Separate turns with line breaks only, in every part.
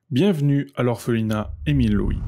Bienvenue à l'orphelinat Émile Louis.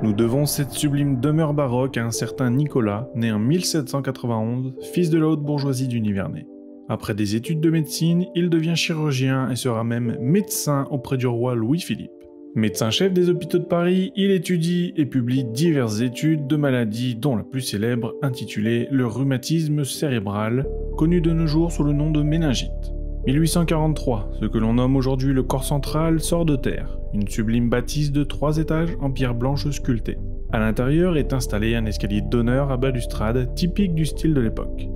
Nous devons cette sublime demeure baroque à un certain Nicolas, né en 1791, fils de la haute bourgeoisie du Nivernais. Après des études de médecine, il devient chirurgien et sera même médecin auprès du roi Louis-Philippe. Médecin-chef des hôpitaux de Paris, il étudie et publie diverses études de maladies dont la plus célèbre intitulée le rhumatisme cérébral, connu de nos jours sous le nom de méningite. 1843, ce que l'on nomme aujourd'hui le corps central sort de terre, une sublime bâtisse de 3 étages en pierre blanche sculptée. À l'intérieur est installé un escalier d'honneur à balustrade typique du style de l'époque.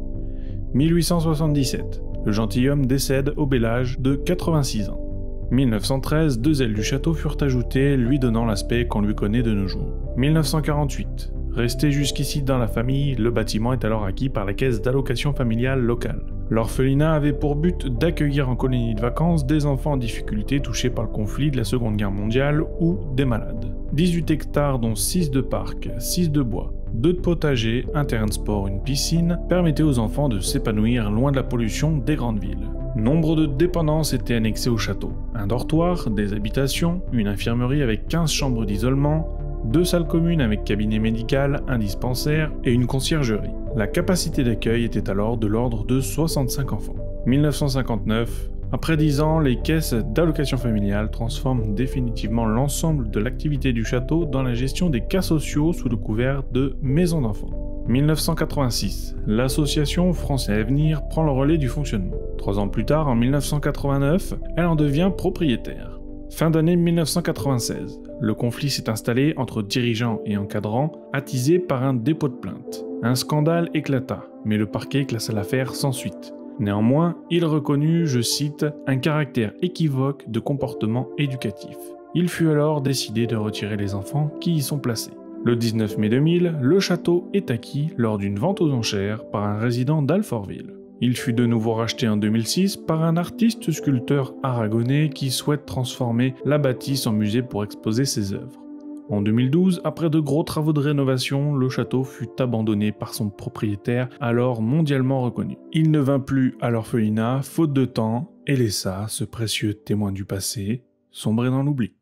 1877, le gentilhomme décède au bel âge de 86 ans. 1913, 2 ailes du château furent ajoutées, lui donnant l'aspect qu'on lui connaît de nos jours. 1948, resté jusqu'ici dans la famille, le bâtiment est alors acquis par la caisse d'allocation familiale locale. L'orphelinat avait pour but d'accueillir en colonie de vacances des enfants en difficulté touchés par le conflit de la Seconde Guerre mondiale ou des malades. 18 hectares dont 6 de parcs, 6 de bois, 2 de potager, un terrain de sport, une piscine, permettaient aux enfants de s'épanouir loin de la pollution des grandes villes. Nombre de dépendances étaient annexées au château. Un dortoir, des habitations, une infirmerie avec 15 chambres d'isolement, 2 salles communes avec cabinet médical, un dispensaire et une conciergerie. La capacité d'accueil était alors de l'ordre de 65 enfants. 1959, après 10 ans, les caisses d'allocation familiale transforment définitivement l'ensemble de l'activité du château dans la gestion des cas sociaux sous le couvert de maisons d'enfants. 1986, l'association Français Avenir prend le relais du fonctionnement. 3 ans plus tard, en 1989, elle en devient propriétaire. Fin d'année 1996, le conflit s'est installé entre dirigeants et encadrants, attisé par un dépôt de plainte. Un scandale éclata, mais le parquet classa l'affaire sans suite. Néanmoins, il reconnut, je cite, un caractère équivoque de comportement éducatif. Il fut alors décidé de retirer les enfants qui y sont placés. Le 19 mai 2000, le château est acquis lors d'une vente aux enchères par un résident d'Alfortville. Il fut de nouveau racheté en 2006 par un artiste sculpteur aragonais qui souhaite transformer la bâtisse en musée pour exposer ses œuvres. En 2012, après de gros travaux de rénovation, le château fut abandonné par son propriétaire, alors mondialement reconnu. Il ne vint plus à l'orphelinat, faute de temps, et laissa, ce précieux témoin du passé, sombrer dans l'oubli.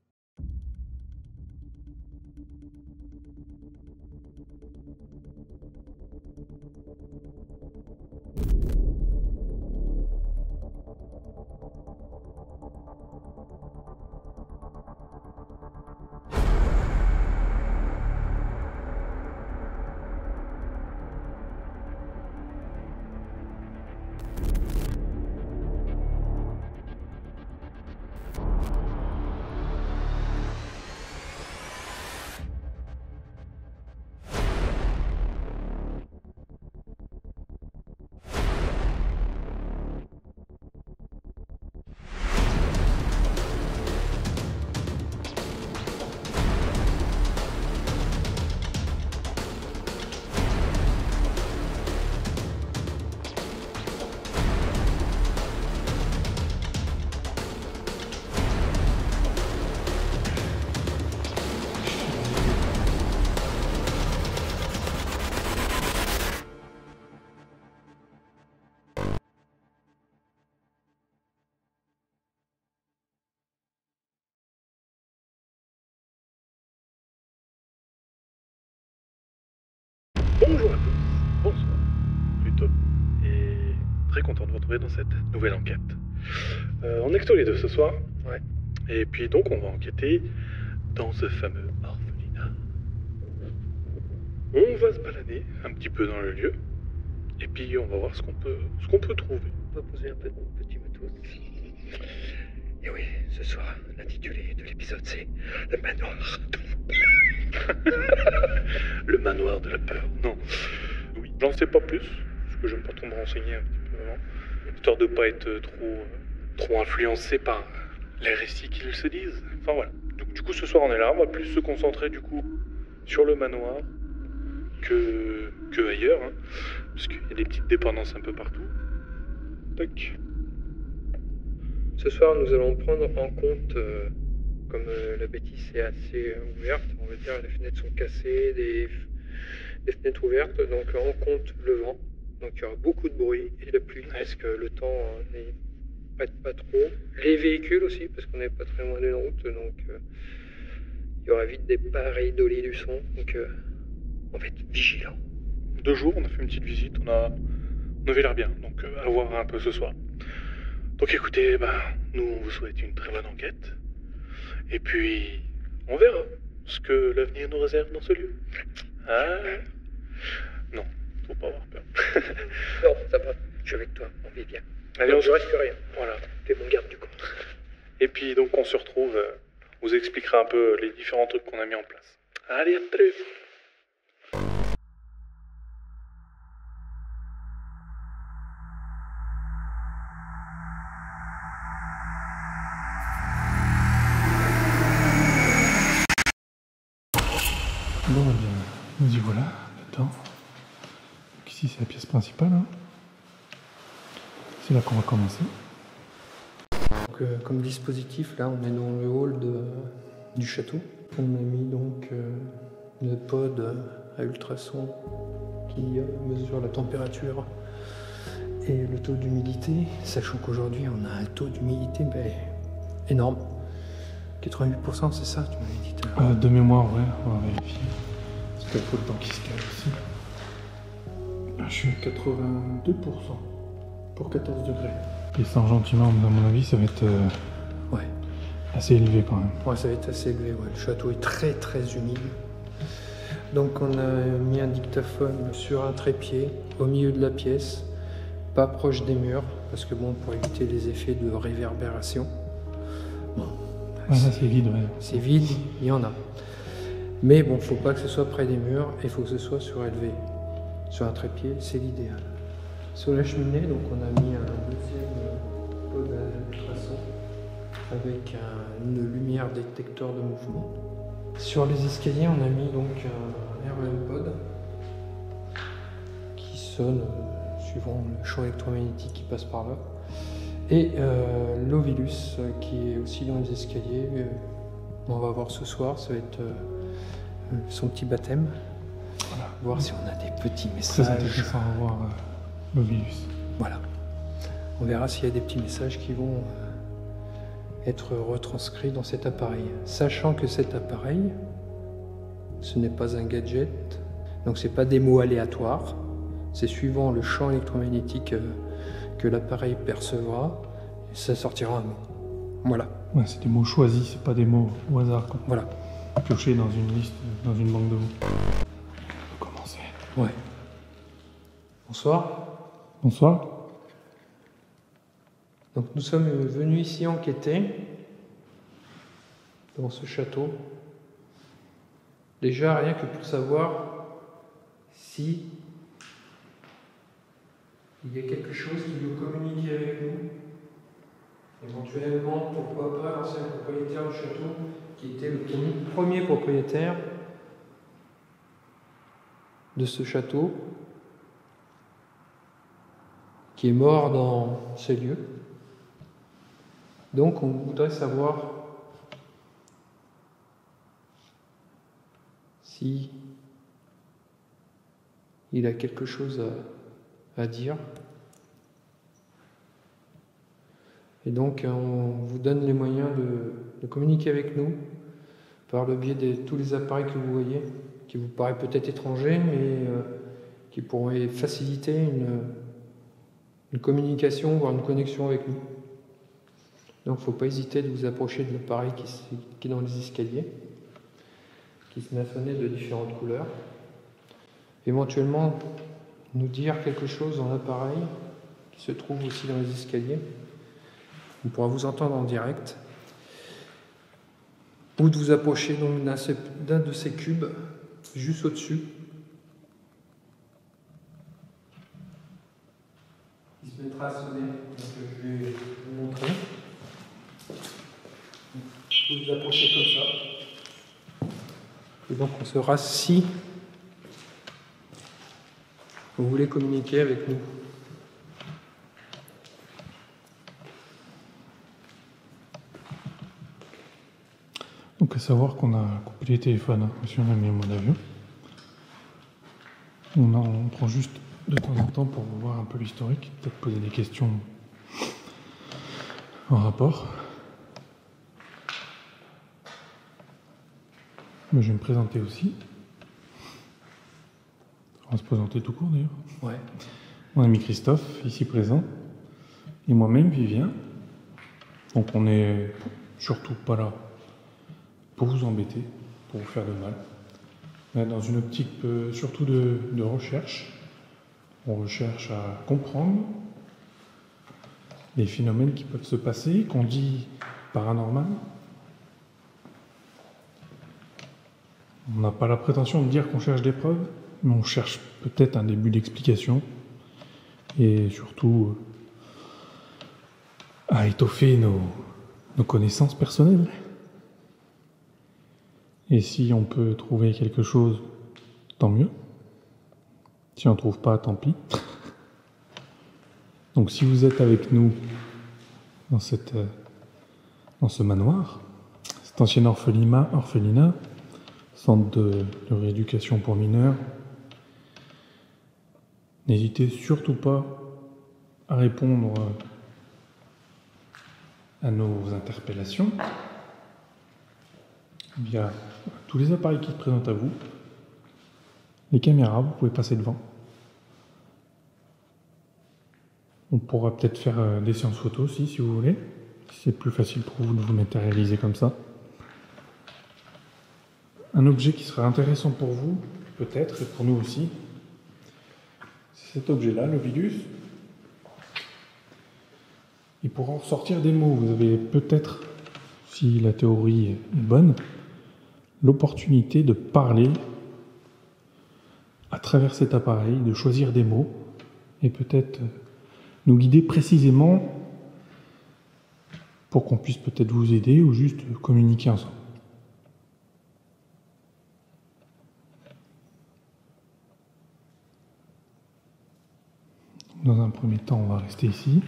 Bonjour à tous, bonsoir, plutôt, et très content de vous retrouver dans cette nouvelle enquête. On est que tous les deux ce soir, ouais. Et puis donc on va enquêter dans ce fameux orphelinat. On va se balader un petit peu dans le lieu, et puis on va voir ce qu'on peut trouver.
On va poser un peu de petit matos. Et oui, ce soir, l'intitulé de l'épisode c'est Le manoir de la peur.
Le manoir de la peur, non. Oui, j'en sais pas plus, parce que j'aime pas trop me renseigner un petit peu avant, histoire de pas être trop influencé par les récits qu'ils se disent. Enfin voilà. Donc, du coup, ce soir on est là, on va plus se concentrer du coup sur le manoir que ailleurs, hein, parce qu'il y a des petites dépendances un peu partout. Tac.
Ce soir, nous allons prendre en compte, comme la bâtisse est assez ouverte, on va dire les fenêtres sont cassées, des fenêtres ouvertes, donc on compte le vent. Donc il y aura beaucoup de bruit et de pluie, parce que le temps prête pas trop. Les véhicules aussi, parce qu'on n'est pas très loin d'une route, donc il y aura vite des pareidolis du son, donc on va être vigilant.
2 jours, on a fait une petite visite, on avait l'air bien, donc à voir un peu ce soir. Donc écoutez, nous on vous souhaite une très bonne enquête, et puis on verra ce que l'avenir nous réserve dans ce lieu. Ah non, faut pas avoir peur.
Non, ça va, je suis avec toi, on vit bien.
Allez,
on ne reste que rien.
Voilà.
T'es mon garde du corps.
Et puis donc on se retrouve, on vous expliquera un peu les différents trucs qu'on a mis en place. Allez, à très vite.
Bon, eh bien, nous y voilà, dedans. Donc ici, c'est la pièce principale. Hein. C'est là qu'on va commencer.
Donc, comme dispositif, là, on est dans le hall du château. On a mis donc une pod à ultrasons qui mesure la température et le taux d'humidité, sachant qu'aujourd'hui, on a un taux d'humidité énorme. 88%, c'est ça, tu m'avais dit tout à l'heure.
De mémoire, ouais, on va vérifier. Parce qu'il faut le temps qui se cale aussi. Je suis à 82% pour 14 degrés. Et sans gentiment, à mon avis, ça va être assez élevé quand même.
Ouais, ça va être assez élevé, ouais. Le château est très très humide. Donc on a mis un dictaphone sur un trépied, au milieu de la pièce, pas proche des murs, parce que bon, pour éviter les effets de réverbération. Bon.
Ouais, là c'est vide, ouais.
C'est vide, il y en a. Mais bon, faut pas que ce soit près des murs, et il faut que ce soit surélevé. Sur un trépied, c'est l'idéal. Sur la cheminée, donc on a mis un deuxième pod à ultrasons avec une lumière détecteur de mouvement. Sur les escaliers, on a mis donc un REM pod qui sonne suivant le champ électromagnétique qui passe par là. Et l'Ovilus qui est aussi dans les escaliers. On va voir ce soir, ça va être son petit baptême. Voilà. Voir si on a des petits messages.
Très intéressant à voir l'Ovilus.
Voilà. On verra s'il y a des petits messages qui vont être retranscrits dans cet appareil. Sachant que cet appareil, ce n'est pas un gadget, donc c'est pas des mots aléatoires, c'est suivant le champ électromagnétique que l'appareil percevra, et ça sortira un mot. Voilà.
Ouais, c'est des mots choisis, c'est pas des mots au hasard. Quoi.
Voilà.
Piochés dans une liste, dans une banque de mots. On va commencer.
Ouais. Bonsoir.
Bonsoir.
Donc nous sommes venus ici enquêter dans ce château. Déjà rien que pour savoir si il y a quelque chose qui veut communiquer avec nous. Éventuellement, pourquoi pas l'ancien propriétaire du château, qui était le premier propriétaire de ce château, qui est mort dans ces lieux. Donc on voudrait savoir si il a quelque chose à dire. Et donc on vous donne les moyens de communiquer avec nous par le biais de tous les appareils que vous voyez, qui vous paraissent peut-être étrangers, mais qui pourraient faciliter une communication, voire une connexion avec nous. Donc il ne faut pas hésiter de vous approcher de l'appareil qui est dans les escaliers, qui se met à sonner de différentes couleurs. Éventuellement, nous dire quelque chose dans l'appareil qui se trouve aussi dans les escaliers. On pourra vous entendre en direct. Ou de vous approcher donc d'un de ces cubes, juste au-dessus. Il se mettra à sonner, donc je vais vous montrer. Vous vous approchez comme ça. Et donc on saura si vous voulez communiquer avec nous.
Donc à savoir qu'on a coupé les téléphones, hein, si on a mis en mode avion. On prend juste de temps en temps pour voir un peu l'historique, peut-être poser des questions en rapport. Mais je vais me présenter aussi. On va se présenter tout court d'ailleurs.
Ouais.
Mon ami Christophe, ici présent, et moi-même, Vivien. Donc on n'est surtout pas là pour vous embêter, pour vous faire de mal. On est dans une optique surtout de recherche. On recherche à comprendre les phénomènes qui peuvent se passer, qu'on dit paranormal. On n'a pas la prétention de dire qu'on cherche des preuves, mais on cherche peut-être un début d'explication et surtout à étoffer nos connaissances personnelles. Et si on peut trouver quelque chose, tant mieux. Si on ne trouve pas, tant pis. Donc si vous êtes avec nous dans ce manoir, cet ancien orphelinat, centre de rééducation pour mineurs, n'hésitez surtout pas à répondre à nos interpellations via tous les appareils qui se présentent à vous. Les caméras, vous pouvez passer devant. On pourra peut-être faire des séances photos aussi, si vous voulez. Si c'est plus facile pour vous de vous matérialiser comme ça. Un objet qui serait intéressant pour vous, peut-être, et pour nous aussi, c'est cet objet-là, le Vidus. Il pourra en ressortir des mots. Vous avez peut-être, si la théorie est bonne, l'opportunité de parler à travers cet appareil, de choisir des mots et peut-être nous guider précisément pour qu'on puisse peut-être vous aider ou juste communiquer ensemble. Dans un premier temps, on va rester ici.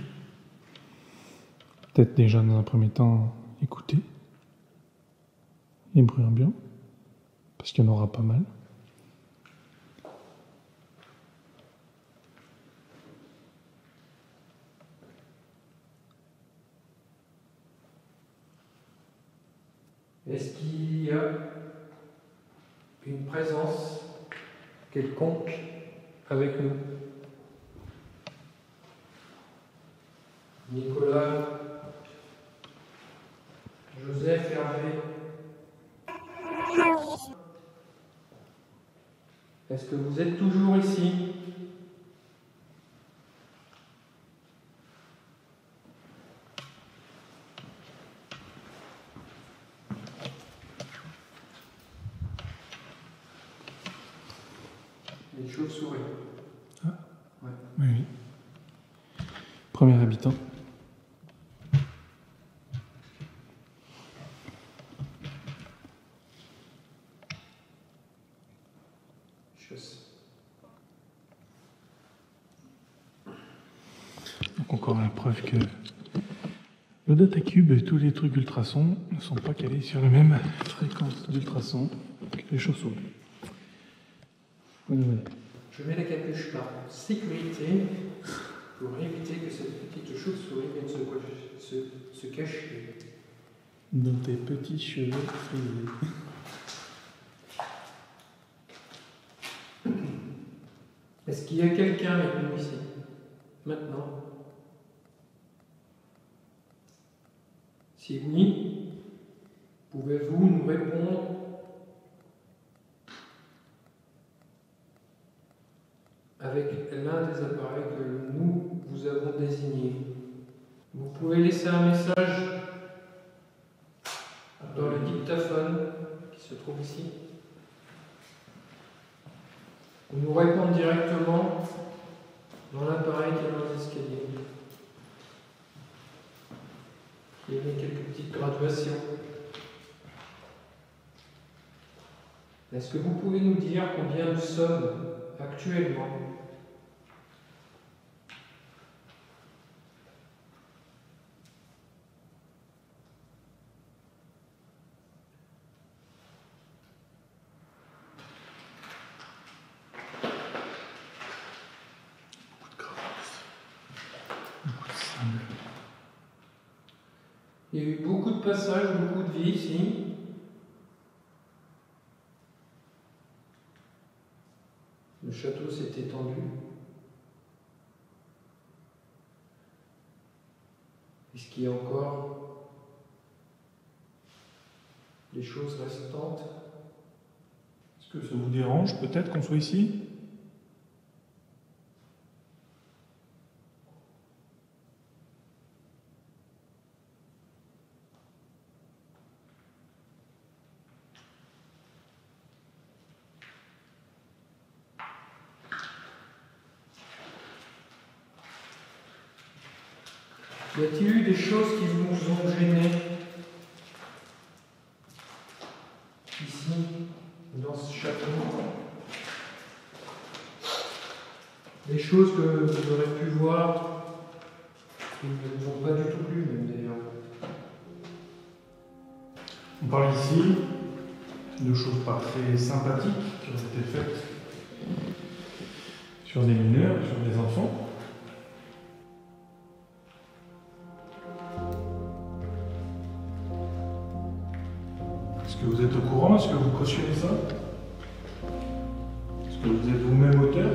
Peut-être déjà dans un premier temps écouter les bruits ambiants, parce qu'il y en aura pas mal.
Est-ce qu'il y a une présence quelconque avec nous? Nicolas, Joseph, Hervé. Est-ce que vous êtes toujours ici? Les chauves-souris.
Ah.
Ouais.
Oui, oui. Premier habitant. Donc encore la preuve que le datacube et tous les trucs ultrasons ne sont pas calés sur la même fréquence d'ultrasons que les chauves-souris. Voilà.
Je mets la capuche par sécurité pour éviter que cette petite chauve-souris vienne se cacher.
Dans tes petits cheveux frisés.
Est-ce qu'il y a quelqu'un avec nous ici? Maintenant? Si oui, pouvez-vous nous répondre avec l'un des appareils que nous vous avons désignés? Vous pouvez laisser un message dans le dictaphone qui se trouve ici, ou nous répondre directement dans l'appareil qui est dans les escaliers. Il y a quelques petites graduations. Est-ce que vous pouvez nous dire combien nous sommes actuellement?
Beaucoup de sable.
Il y a eu beaucoup de passages, beaucoup de vie ici. Le château s'est étendu. Est-ce qu'il y a encore des choses restantes?
Est-ce que ça vous dérange peut-être qu'on soit ici?
Y a-t-il eu des choses qui vous ont gêné ici, dans ce château? Des choses que vous aurez pu voir qui ne vous ont pas du tout plu, même d'ailleurs.
On parle ici de choses pas très sympathiques qui ont été faites sur des mineurs, sur des enfants. Est-ce que vous êtes au courant? Est-ce que vous cautionnez ça? Est-ce que vous êtes vous-même auteur?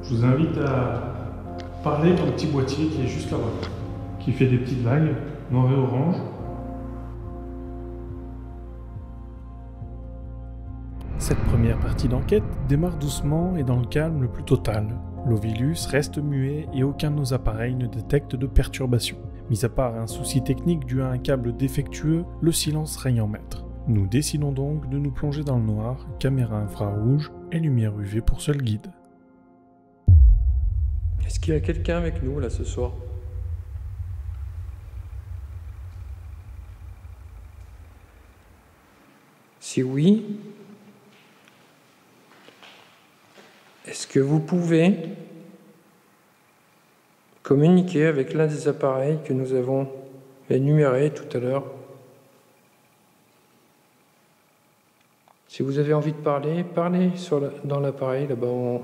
Je vous invite à parler dans le petit boîtier qui est juste là-bas, qui fait des petites vagues noir et orange. Cette première partie d'enquête démarre doucement et dans le calme le plus total. L'Ovilus reste muet et aucun de nos appareils ne détecte de perturbation. Mis à part un souci technique dû à un câble défectueux, le silence règne en maître. Nous décidons donc de nous plonger dans le noir, caméra infrarouge et lumière UV pour seul guide.
Est-ce qu'il y a quelqu'un avec nous là ce soir? Si oui, est-ce que vous pouvez communiquer avec l'un des appareils que nous avons énumérés tout à l'heure? Si vous avez envie de parler, parlez dans l'appareil, là-bas,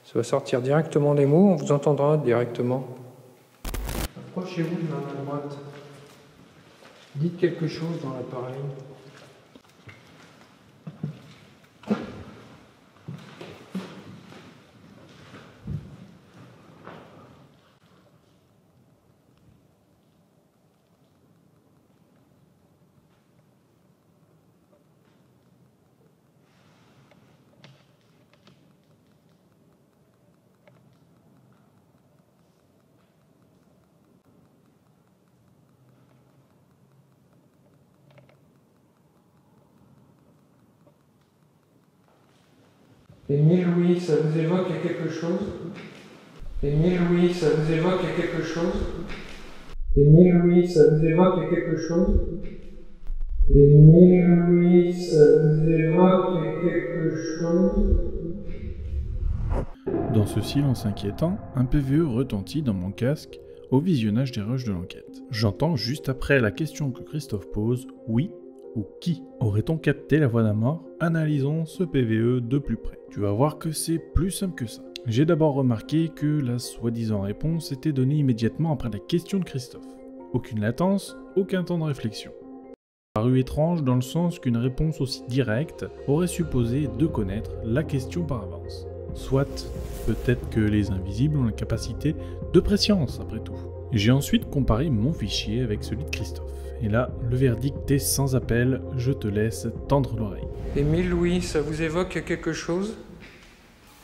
ça va sortir directement les mots, on vous entendra directement. Approchez-vous de la main droite. Dites quelque chose dans l'appareil. Émile Louis, ça vous évoque quelque chose? Émile Louis, ça vous évoque quelque chose? Émile Louis, ça vous évoque quelque chose? Émile Louis, ça vous évoque quelque chose?
Dans ce silence inquiétant, un PVE retentit dans mon casque au visionnage des rushs de l'enquête. J'entends juste après la question que Christophe pose, oui ou qui? Aurait-on capté la voix d'un mort? Analysons ce PVE de plus près. Tu vas voir que c'est plus simple que ça. J'ai d'abord remarqué que la soi-disant réponse était donnée immédiatement après la question de Christophe. Aucune latence, aucun temps de réflexion. Paru étrange dans le sens qu'une réponse aussi directe aurait supposé de connaître la question par avance. Soit, peut-être que les invisibles ont la capacité de préscience après tout. J'ai ensuite comparé mon fichier avec celui de Christophe. Et là, le verdict est sans appel, je te laisse tendre l'oreille.
Émile Louis, ça vous évoque quelque chose?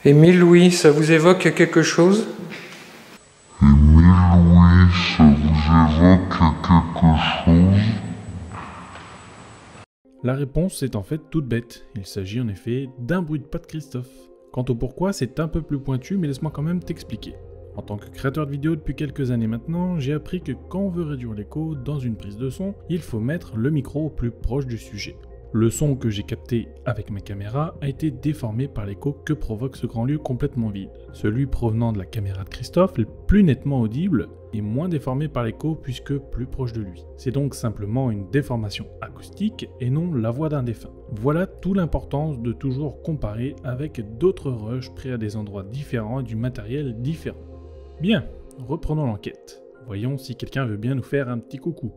Émile Louis, ça vous évoque quelque chose?
Émile Louis, ça vous évoque quelque chose?
La réponse est en fait toute bête. Il s'agit en effet d'un bruit de pas de Christophe. Quant au pourquoi, c'est un peu plus pointu, mais laisse-moi quand même t'expliquer. En tant que créateur de vidéos depuis quelques années maintenant, j'ai appris que quand on veut réduire l'écho dans une prise de son, il faut mettre le micro au plus proche du sujet. Le son que j'ai capté avec ma caméra a été déformé par l'écho que provoque ce grand lieu complètement vide. Celui provenant de la caméra de Christophe est plus nettement audible et moins déformé par l'écho puisque plus proche de lui. C'est donc simplement une déformation acoustique et non la voix d'un défunt. Voilà toute l'importance de toujours comparer avec d'autres rushs pris à des endroits différents et du matériel différent. Bien, reprenons l'enquête. Voyons si quelqu'un veut bien nous faire un petit coucou.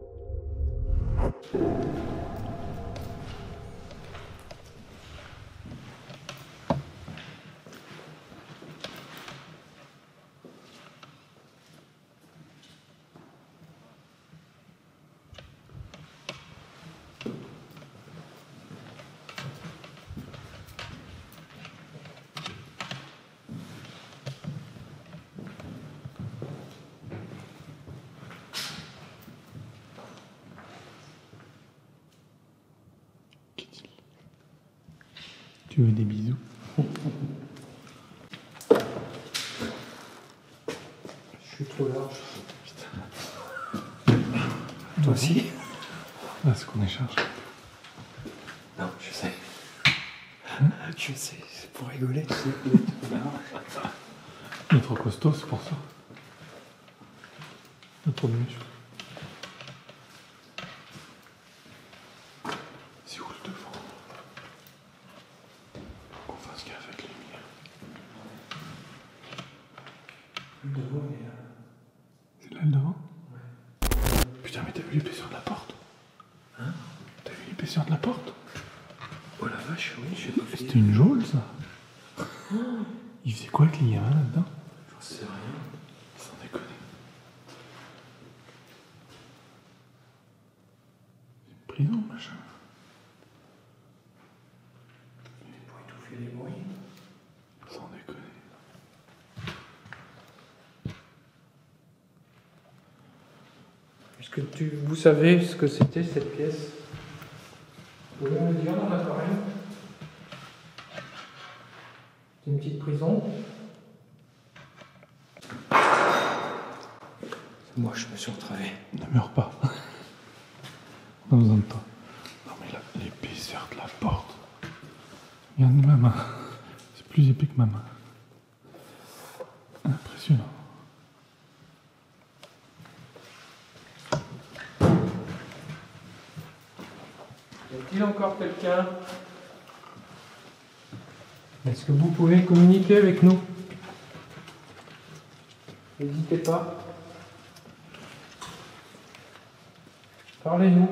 Tu veux des bisous?
Je suis trop large. Toi aussi?
Ah, c'est qu'on échange.
Non, je sais. Je sais, c'est pour rigoler, tu sais.
Il est trop costaud, c'est pour ça. Il a trop de muscles. C'est où le devant? Qu'on fasse gaffe avec les lumières.
Le devant, il est là.
C'est là le devant? Ouais. Putain, mais t'as vu l'épaisseur de la porte?
Hein?
T'as vu l'épaisseur de la porte?
Oh la vache, oui, j'ai pas fait.
C'était une geôle, ça? Il faisait quoi avec les gamins là-dedans?
J'en sais rien.
Sans déconner. C'est une prison, machin.
Pour étouffer les bruits.
Sans déconner.
Est-ce que vous savez ce que c'était cette pièce? Vous pouvez me le dire dans l'appareil? C'est une petite prison. Moi, je me suis retravé.
Ne meurs pas. On a besoin de toi. Non mais là, l'épaisseur de la porte. Regarde ma main. C'est plus épais que ma main. Impressionnant.
Y a-t-il encore quelqu'un? Est-ce que vous pouvez communiquer avec nous? N'hésitez pas. Parlez-nous.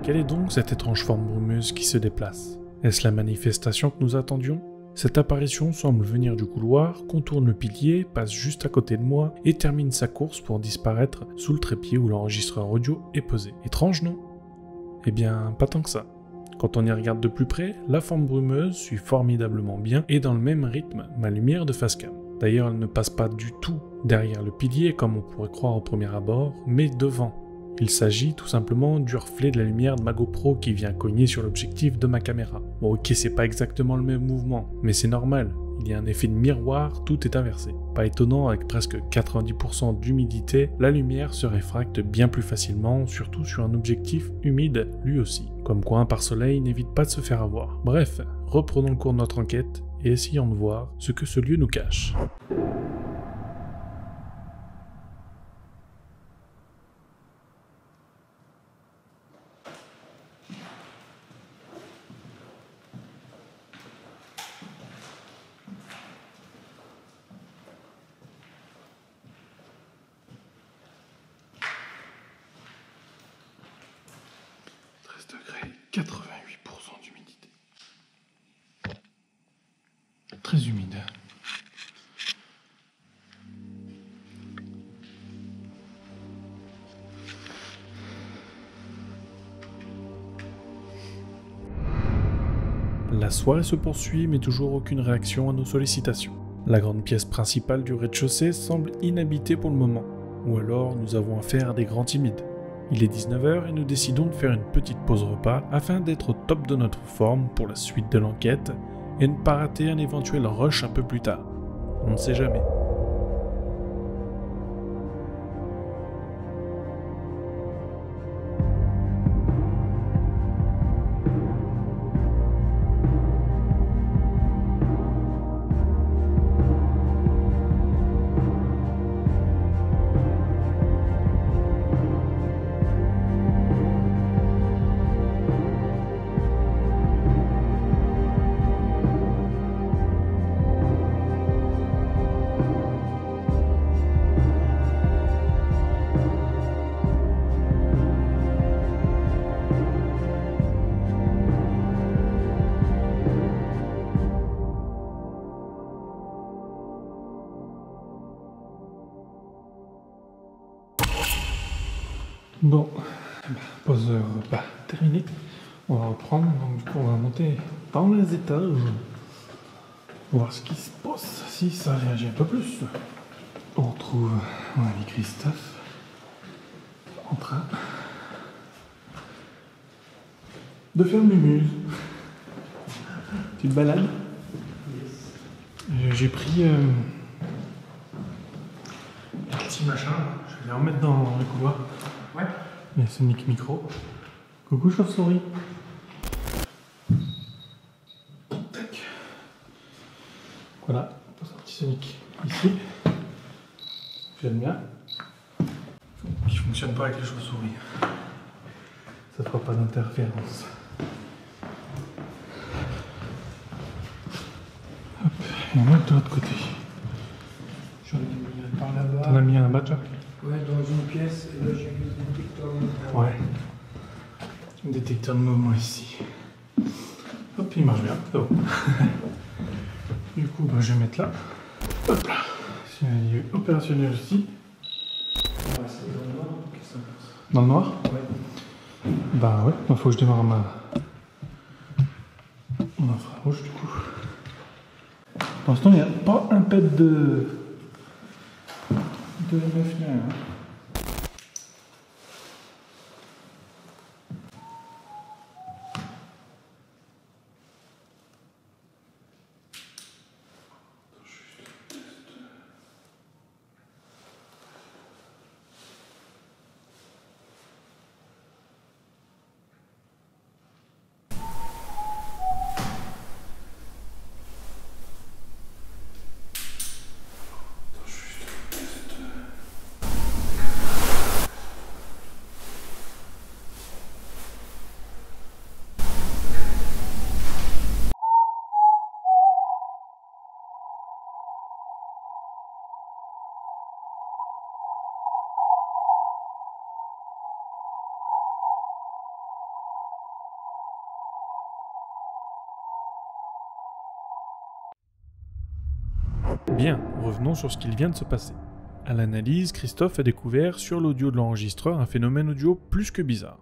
Quelle est donc cette étrange forme brumeuse qui se déplace? Est-ce la manifestation que nous attendions? Cette apparition semble venir du couloir, contourne le pilier, passe juste à côté de moi et termine sa course pour disparaître sous le trépied où l'enregistreur audio est posé. Étrange, non? Eh bien, pas tant que ça. Quand on y regarde de plus près, la forme brumeuse suit formidablement bien et dans le même rythme ma lumière de facecam. D'ailleurs, elle ne passe pas du tout derrière le pilier comme on pourrait croire au premier abord, mais devant. Il s'agit tout simplement du reflet de la lumière de ma GoPro qui vient cogner sur l'objectif de ma caméra. Bon ok, c'est pas exactement le même mouvement, mais c'est normal. Il y a un effet de miroir, tout est inversé. Pas étonnant, avec presque 90% d'humidité, la lumière se réfracte bien plus facilement, surtout sur un objectif humide lui aussi. Comme quoi un pare-soleil n'évite pas de se faire avoir. Bref, reprenons le cours de notre enquête et essayons de voir ce que ce lieu nous cache. Degrés, 88% d'humidité. très humide. La soirée se poursuit, mais toujours aucune réaction à nos sollicitations. La grande pièce principale du rez-de-chaussée semble inhabitée pour le moment, ou alors nous avons affaire à des grands timides. Il est 19h et nous décidons de faire une petite pause repas afin d'être au top de notre forme pour la suite de l'enquête et ne pas rater un éventuel rush un peu plus tard. On ne sait jamais. Bon, pause repas terminée. On va reprendre, donc du coup on va monter dans les étages. Voir ce qui se passe, si ça réagit un peu plus. On retrouve mon ami Christophe en train de faire mumuse. Tu te balades? J'ai pris un petit machin, je vais les remettre dans le couloir. Ouais. Il y a Sonic Micro. Coucou chauve-souris. Tac. Voilà, on pose un petit Sonic ici. J'aime bien. Qui fonctionne pas avec les chauves-souris. Ça fera pas d'interférence. Hop, et on va de l'autre côté.
J'en ai mis un par là-bas.
T'en as mis un là-bas déjà?
Ouais, dans une pièce, et là j'ai mis le détecteur de mouvement.
Ouais. Un détecteur de mouvement ici. Hop, il marche bien. Oh. Du coup, bah, je vais mettre là. Hop là. Il est opérationnel aussi.
Ouais, c'est dans le noir. Qu'est-ce que ça passe?
Dans le noir?
Ouais.
Bah ouais, il faut que je démarre mon infrarouge du coup. Pour l'instant, il n'y a pas un pet de MF là. Hein. Bien, revenons sur ce qu'il vient de se passer. À l'analyse, Christophe a découvert sur l'audio de l'enregistreur un phénomène audio plus que bizarre.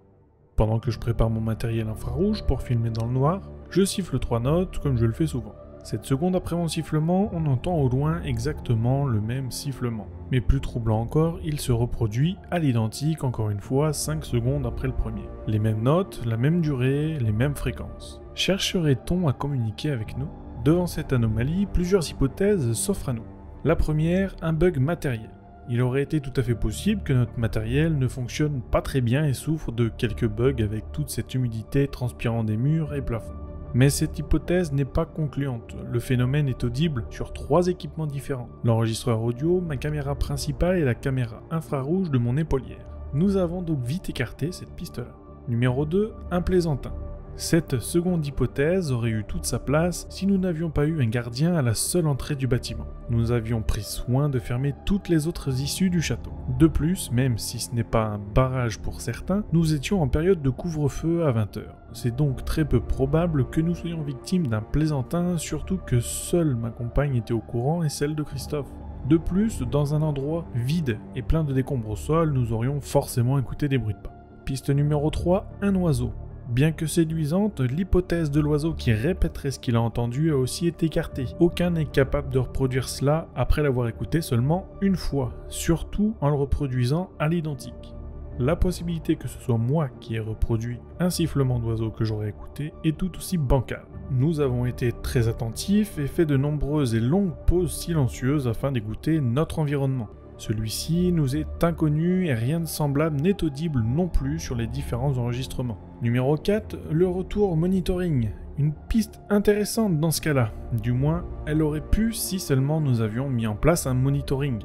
Pendant que je prépare mon matériel infrarouge pour filmer dans le noir, je siffle 3 notes comme je le fais souvent. 7 secondes après mon sifflement, on entend au loin exactement le même sifflement. Mais plus troublant encore, il se reproduit à l'identique encore une fois 5 secondes après le premier. Les mêmes notes, la même durée, les mêmes fréquences. Chercherait-on à communiquer avec nous ? Devant cette anomalie, plusieurs hypothèses s'offrent à nous. La première, un bug matériel. Il aurait été tout à fait possible que notre matériel ne fonctionne pas très bien et souffre de quelques bugs avec toute cette humidité transpirant des murs et plafonds. Mais cette hypothèse n'est pas concluante, le phénomène est audible sur 3 équipements différents. L'enregistreur audio, ma caméra principale et la caméra infrarouge de mon épaulière. Nous avons donc vite écarté cette piste-là. Numéro 2, un plaisantin. Cette seconde hypothèse aurait eu toute sa place si nous n'avions pas eu un gardien à la seule entrée du bâtiment. Nous avions pris soin de fermer toutes les autres issues du château. De plus, même si ce n'est pas un barrage pour certains, nous étions en période de couvre-feu à 20h. C'est donc très peu probable que nous soyons victimes d'un plaisantin, surtout que seule ma compagne était au courant et celle de Christophe. De plus, dans un endroit vide et plein de décombres au sol, nous aurions forcément écouté des bruits de pas. Piste numéro 3, un oiseau. Bien que séduisante, l'hypothèse de l'oiseau qui répéterait ce qu'il a entendu a aussi été écartée. Aucun n'est capable de reproduire cela après l'avoir écouté seulement une fois, surtout en le reproduisant à l'identique. La possibilité que ce soit moi qui ai reproduit un sifflement d'oiseau que j'aurais écouté est tout aussi bancale. Nous avons été très attentifs et fait de nombreuses et longues pauses silencieuses afin d'écouter notre environnement. Celui-ci nous est inconnu et rien de semblable n'est audible non plus sur les différents enregistrements. Numéro 4, le retour monitoring. Une piste intéressante dans ce cas-là. Du moins, elle aurait pu si seulement nous avions mis en place un monitoring.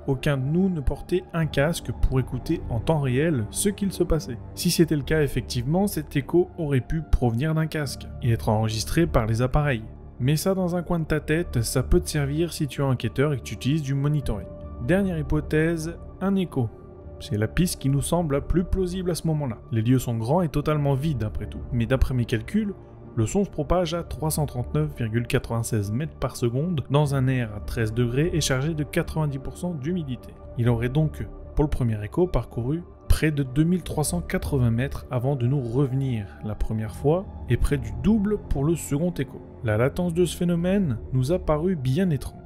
Aucun de nous ne portait un casque pour écouter en temps réel ce qu'il se passait. Si c'était le cas, effectivement, cet écho aurait pu provenir d'un casque et être enregistré par les appareils. Mais ça dans un coin de ta tête, ça peut te servir si tu es enquêteur et que tu utilises du monitoring. Dernière hypothèse, un écho. C'est la piste qui nous semble la plus plausible à ce moment-là. Les lieux sont grands et totalement vides après tout. Mais d'après mes calculs, le son se propage à 339,96 mètres par seconde dans un air à 13 degrés et chargé de 90% d'humidité. Il aurait donc, pour le premier écho, parcouru près de 2380 mètres avant de nous revenir la première fois et près du double pour le second écho. La latence de ce phénomène nous a paru bien étrange.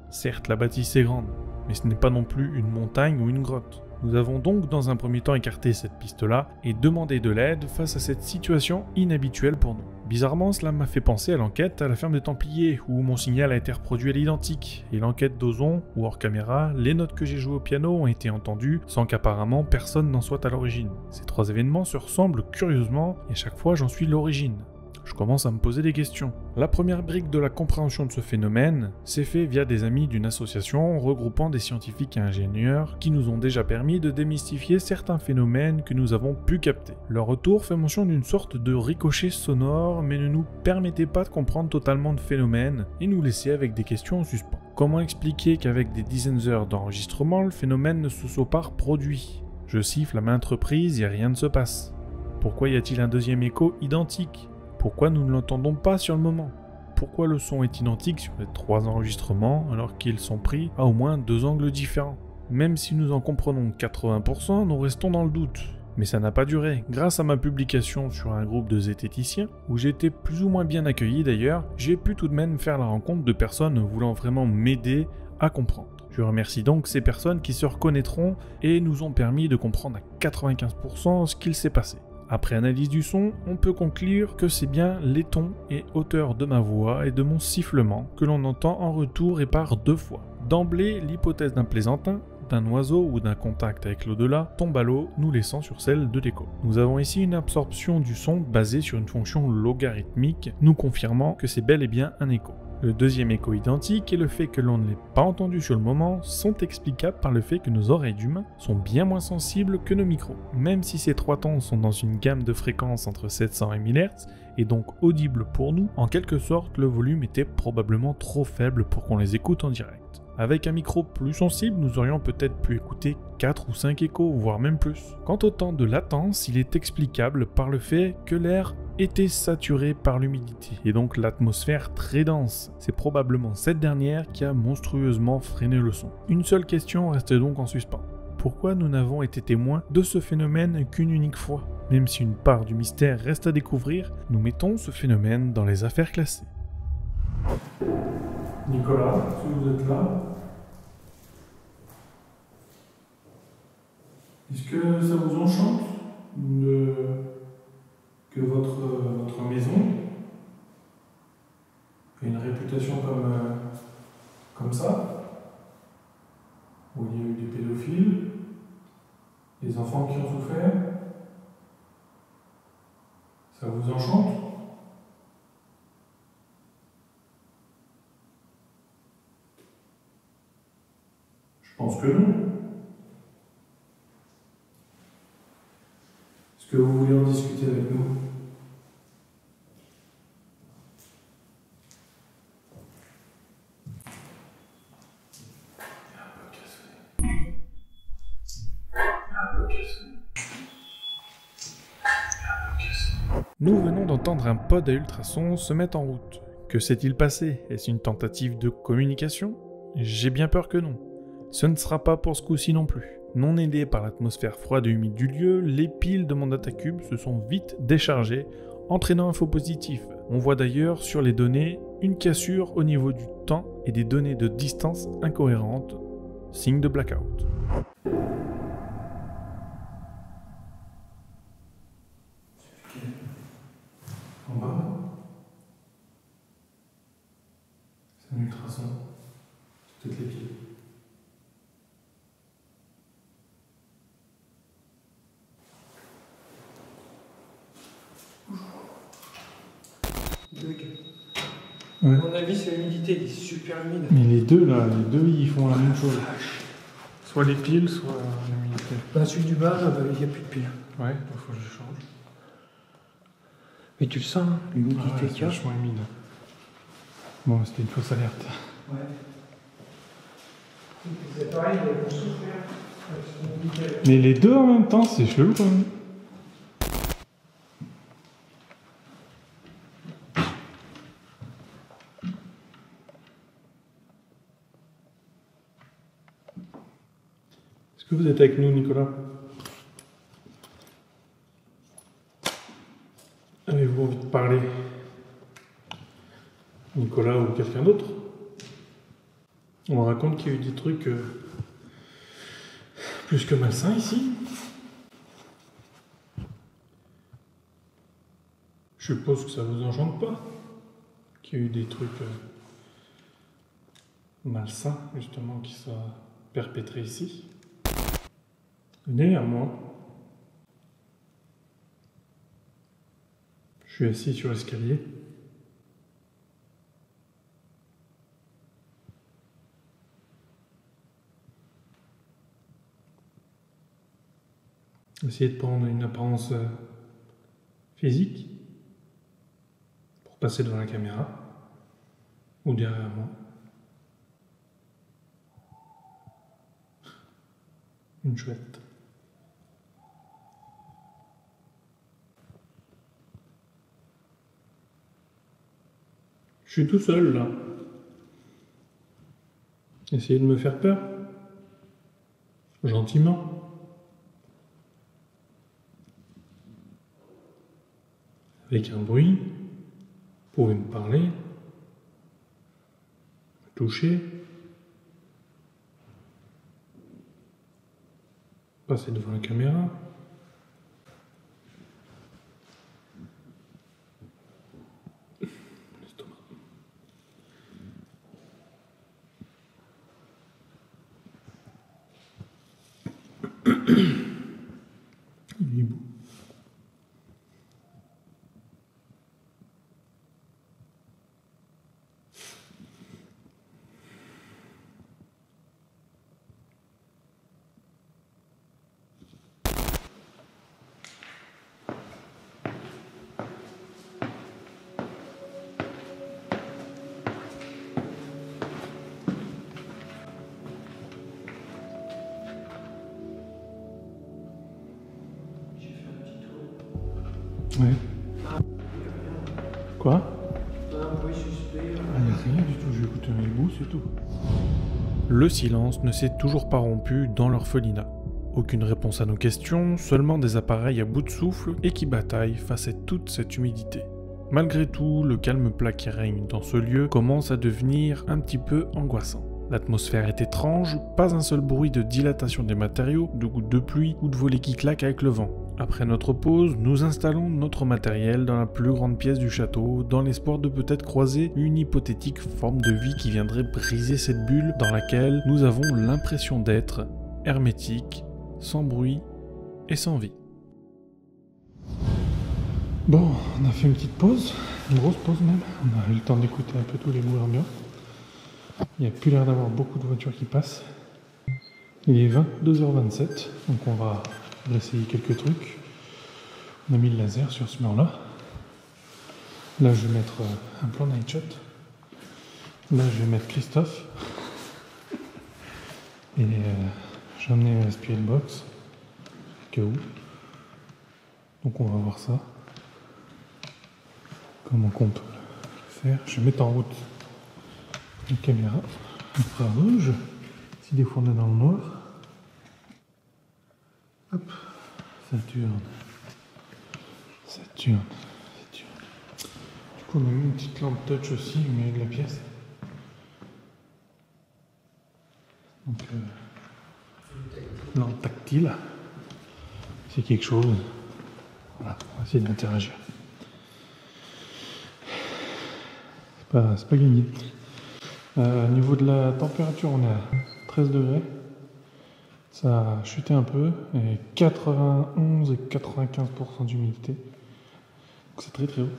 Certes, la bâtisse est grande, mais ce n'est pas non plus une montagne ou une grotte. Nous avons donc dans un premier temps écarté cette piste-là et demandé de l'aide face à cette situation inhabituelle pour nous. Bizarrement, cela m'a fait penser à l'enquête à la ferme des Templiers, où mon signal a été reproduit à l'identique, et l'enquête d'Ozon, où hors caméra, les notes que j'ai jouées au piano ont été entendues sans qu'apparemment personne n'en soit à l'origine. Ces trois événements se ressemblent curieusement, et à chaque fois j'en suis l'origine. Je commence à me poser des questions. La première brique de la compréhension de ce phénomène s'est fait via des amis d'une association regroupant des scientifiques et ingénieurs qui nous ont déjà permis de démystifier certains phénomènes que nous avons pu capter. Leur retour fait mention d'une sorte de ricochet sonore mais ne nous permettait pas de comprendre totalement le phénomène et nous laissait avec des questions en suspens. Comment expliquer qu'avec des dizaines d'heures d'enregistrement, le phénomène ne se soit pas reproduit? Je siffle à maintes reprises et rien ne se passe. Pourquoi y a-t-il un deuxième écho identique? Pourquoi nous ne l'entendons pas sur le moment? Pourquoi le son est identique sur les trois enregistrements alors qu'ils sont pris à au moins deux angles différents? Même si nous en comprenons 80%, nous restons dans le doute. Mais ça n'a pas duré. Grâce à ma publication sur un groupe de zététiciens, où j'ai été plus ou moins bien accueilli d'ailleurs, j'ai pu tout de même faire la rencontre de personnes voulant vraiment m'aider à comprendre. Je remercie donc ces personnes qui se reconnaîtront et nous ont permis de comprendre à 95% ce qu'il s'est passé. Après analyse du son, on peut conclure que c'est bien les tons et hauteurs de ma voix et de mon sifflement que l'on entend en retour et par deux fois. D'emblée, l'hypothèse d'un plaisantin, d'un oiseau ou d'un contact avec l'au-delà tombe à l'eau, nous laissant sur celle de l'écho. Nous avons ici une absorption du son basée sur une fonction logarithmique, nous confirmant que c'est bel et bien un écho. Le deuxième écho identique et le fait que l'on ne l'ait pas entendu sur le moment sont explicables par le fait que nos oreilles d'humains sont bien moins sensibles que nos micros. Même si ces trois tons sont dans une gamme de fréquences entre 700 et 1000 Hz et donc audibles pour nous, en quelque sorte le volume était probablement trop faible pour qu'on les écoute en direct. Avec un micro plus sensible, nous aurions peut-être pu écouter 4 ou 5 échos, voire même plus. Quant au temps de latence, il est explicable par le fait que l'air était saturé par l'humidité, et donc l'atmosphère très dense. C'est probablement cette dernière qui a monstrueusement freiné le son. Une seule question reste donc en suspens. Pourquoi nous n'avons été témoins de ce phénomène qu'une unique fois? Même si une part du mystère reste à découvrir, nous mettons ce phénomène dans les affaires classées. Nicolas, si vous êtes là, est-ce que ça vous enchante que votre maison ait une réputation comme ça, où il y a eu des pédophiles, des enfants qui ont souffert? Ça vous enchante? Je pense que non. Est-ce que vous voulez en discuter avec nous? Nous venons d'entendre un pod à ultrasons se mettre en route. Que s'est-il passé? Est-ce une tentative de communication? J'ai bien peur que non. Ce ne sera pas pour ce coup-ci non plus. Non aidés par l'atmosphère froide et humide du lieu, les piles de mon datacube se sont vite déchargées, entraînant un faux positif. On voit d'ailleurs sur les données une cassure au niveau du temps et des données de distance incohérentes, signe de blackout. En bas, c'est un ultrason, c'est toutes les piles.
Ouais. À mon avis, c'est l'humidité, il est super humide.
Mais les deux là, ils font la même chose. Soit les piles, soit l'humidité.
Bah, celui du bas, il n'y a plus de piles.
Ouais, il faut que je change.
Mais tu le sens, hein, l'humidité
c'est vachement humide. Bon, c'était une fausse alerte.
Ouais. C'est pareil, ils vont souffrir.
Mais les deux en même temps, c'est chelou quand même. Est-ce que vous êtes avec nous, Nicolas? Avez-vous envie de parler? Nicolas ou quelqu'un d'autre? On me raconte qu'il y a eu des trucs plus que malsains ici. Je suppose que ça vous enchante pas qu'il y a eu des trucs malsains, justement, qui soient perpétrés ici. Venez à moi. Je suis assis sur l'escalier. Essayez de prendre une apparence physique pour passer devant la caméra ou derrière moi. Une chouette. Je suis tout seul là. Essayez de me faire peur. Gentiment. Avec un bruit, vous pouvez me parler, me toucher, passer devant la caméra. L'estomac. Il est beau. Ouais. Quoi?
Un bruit suspect.
Il n'y a rien du tout, j'ai écouté un hibou, c'est tout. Le silence ne s'est toujours pas rompu dans l'orphelinat. Aucune réponse à nos questions, seulement des appareils à bout de souffle et qui bataillent face à toute cette humidité. Malgré tout, le calme plat qui règne dans ce lieu commence à devenir un petit peu angoissant. L'atmosphère est étrange, pas un seul bruit de dilatation des matériaux, de gouttes de pluie ou de volets qui claquent avec le vent. Après notre pause, nous installons notre matériel dans la plus grande pièce du château, dans l'espoir de peut-être croiser une hypothétique forme de vie qui viendrait briser cette bulle dans laquelle nous avons l'impression d'être hermétique, sans bruit et sans vie. Bon, on a fait une petite pause, une grosse pause même. On a eu le temps d'écouter un peu tous les bruits ambiants. Il n'y a plus l'air d'avoir beaucoup de voitures qui passent. Il est 22h27, donc on va essayer quelques trucs. On a mis le laser sur ce mur-là. Là, je vais mettre un plan night shot. Là, je vais mettre Christophe. Et j'ai emmené la spirit box, au cas où. Donc on va voir ça. Comment qu'on peut le faire? Je vais mettre en route la caméra infrarouge. Si des fois on est dans le noir. Hop, ça tourne. Ça tourne. Ça tourne. Du coup, on a mis une petite lampe touch aussi au milieu de la pièce. Donc, lampe tactile. C'est quelque chose. Voilà, on va essayer d'interagir. C'est pas gagné. Au niveau de la température, on est à 13 degrés. Ça a chuté un peu, et 91 et 95% d'humidité. Donc c'est très très haut.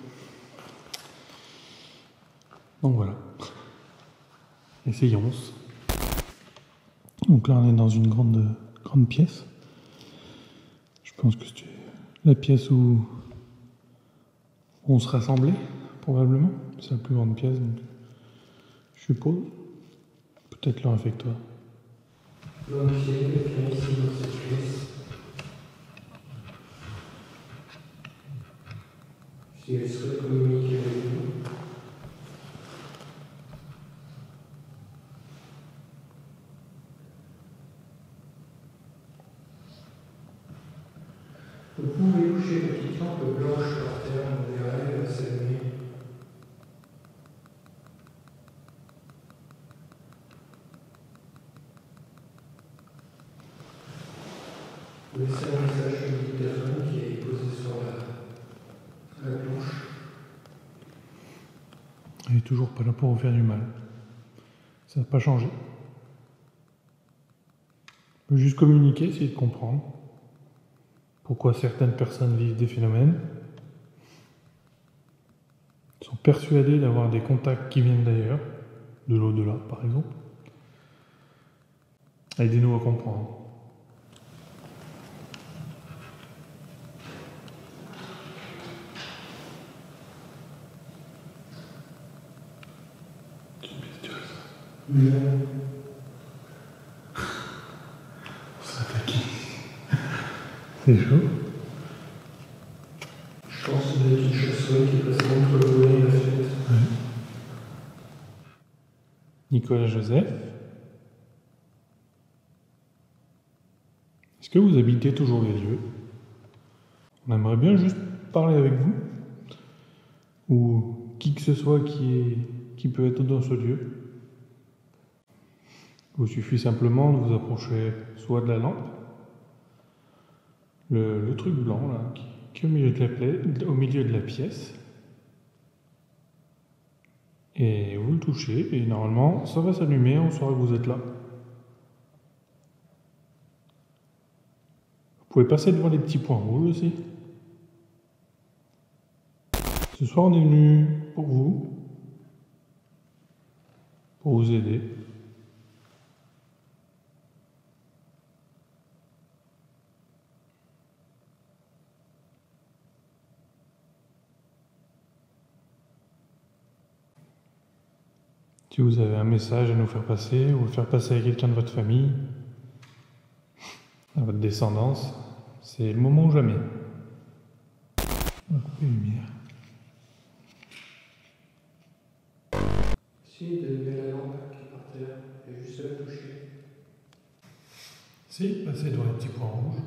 Donc voilà. Essayons. Donc là on est dans une grande pièce. Je pense que c'est la pièce où on se rassemblait, probablement. C'est la plus grande pièce, donc je suppose. Peut-être le réfectoire.
Donc il y a quelqu'un ici dans cette pièce. Si elle souhaite communiquer avec nous. Vous pouvez coucher une petite lampe blanche par terre, on verra, elle va s'allumer. Vous laissez un message sur le dictaphone qui est posé sur la planche.
Elle est toujours pas là pour vous faire du mal. Ça n'a pas changé. On peut juste communiquer, essayer de comprendre pourquoi certaines personnes vivent des phénomènes. Ils sont persuadés d'avoir des contacts qui viennent d'ailleurs, de l'au-delà par exemple. Aidez-nous à comprendre. C'est chaud.
Je pense que c'est une chauve-souris qui passe entre le volet et la fenêtre.
Ouais. Nicolas Joseph. Est-ce que vous habitez toujours les lieux? On aimerait bien juste parler avec vous. Ou qui que ce soit qui peut être dans ce lieu. Il vous suffit simplement de vous approcher soit de la lampe, le truc blanc là, qui est au milieu de la pièce, et vous le touchez, et normalement ça va s'allumer, on saura que vous êtes là. Vous pouvez passer devant les petits points rouges aussi. Ce soir on est venu pour vous aider. Si vous avez un message à nous faire passer, ou faire passer à quelqu'un de votre famille, à votre descendance, c'est le moment ou jamais. On va couper la lumière.
Essayez de lever la lampe qui est par terre et juste la toucher.
Si, passez devant les petits points rouges.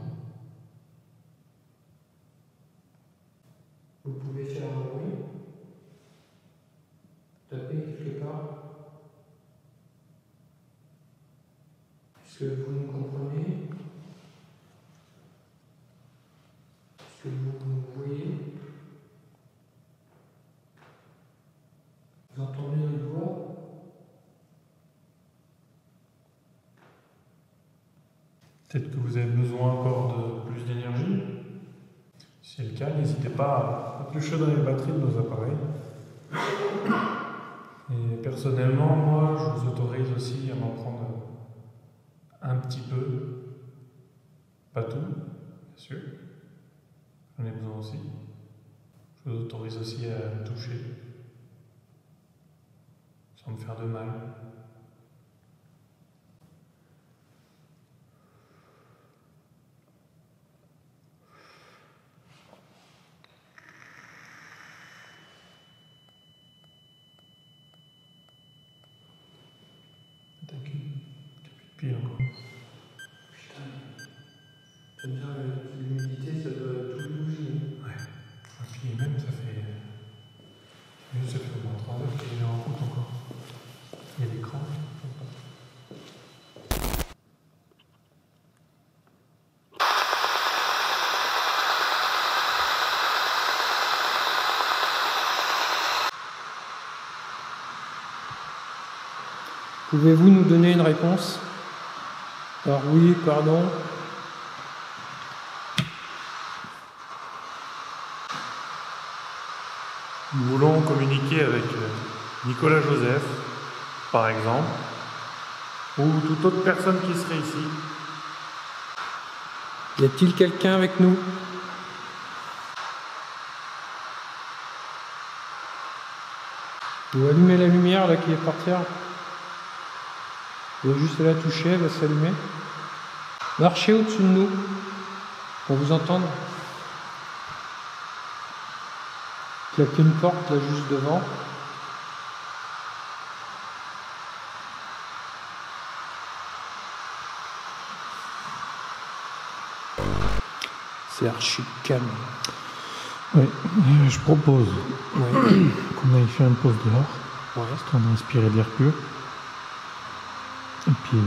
Vous pouvez faire un bruit. Taper quelque part. Est-ce que vous nous comprenez? Est-ce que vous nous voyez? Vous entendez notre voix?
Peut-être que vous avez besoin encore de plus d'énergie. Si c'est le cas, n'hésitez pas à éplucher dans les batteries de nos appareils. Et personnellement, moi, je vous autorise aussi à m'en prendre un petit peu. Pas tout, bien sûr. J'en ai besoin aussi. Je vous autorise aussi à me toucher, sans me faire de mal. Pire encore.
Putain. Comme ça, l'humidité, ça doit tout bouger.
Ouais. Et puis même, ça fait au moins 3 heures qu'il est en route encore. Il y a l'écran.
Pouvez-vous nous donner une réponse? Par oui, pardon.
Nous voulons communiquer avec Nicolas Joseph, par exemple, ou toute autre personne qui serait ici.
Y a-t-il quelqu'un avec nous? Vous allumez la lumière là qui est par terre. Vous avez juste à la toucher, elle va s'allumer. Marchez au-dessus de nous pour vous entendre. Claquez une porte là juste devant. C'est archi calme.
Oui, je propose qu'on aille faire une pause dehors, histoire de respirer de l'air pur. Et puis,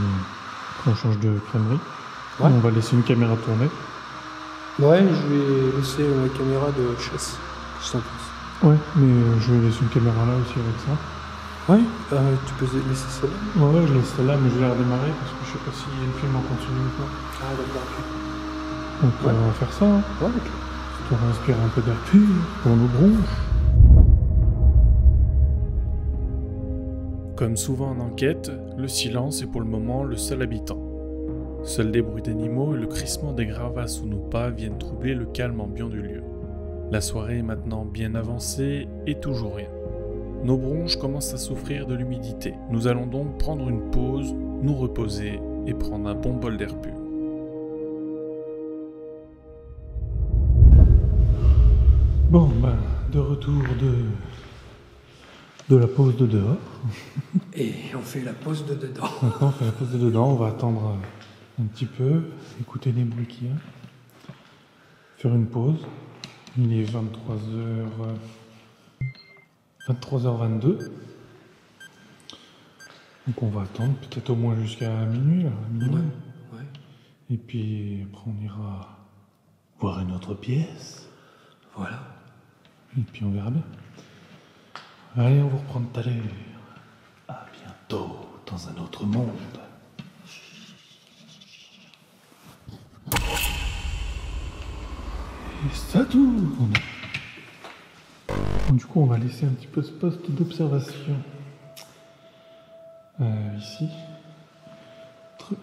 après on change de crèmerie.
Ouais.
On va laisser une caméra tourner.
Ouais, je vais laisser ma caméra de chasse. Qu'est-ce que t'en penses?
Ouais, mais je vais laisser une caméra là aussi avec ça.
Ouais, tu peux laisser celle-là.
Ouais, je laisse celle-là, mais je vais la redémarrer parce que je sais pas si le film en continue ou pas.
Ah d'accord.
Donc on va faire ça, hein.
Ouais, ok.
Pour respirer un peu d'air pur, pour nos bronches. Comme souvent en enquête, le silence est pour le moment le seul habitant. Seuls des bruits d'animaux et le crissement des gravats sous nos pas viennent troubler le calme ambiant du lieu. La soirée est maintenant bien avancée et toujours rien. Nos bronches commencent à souffrir de l'humidité. Nous allons donc prendre une pause, nous reposer et prendre un bon bol d'air pur. Bon, ben, de retour de la pause de dehors.
Et on fait la pause de dedans.
Maintenant, on fait la pause de dedans, on va attendre un petit peu, écouter les bruits qu'il y a, faire une pause. Il est 23h22. Donc on va attendre peut-être au moins jusqu'à minuit, là, minimum.
Ouais.
Et puis après on ira voir une autre pièce.
Voilà.
Et puis on verra bien. Allez, on vous reprend tout à l'heure. À bientôt dans un autre monde. Et ça tourne. Du coup, on va laisser un petit peu ce poste d'observation ici.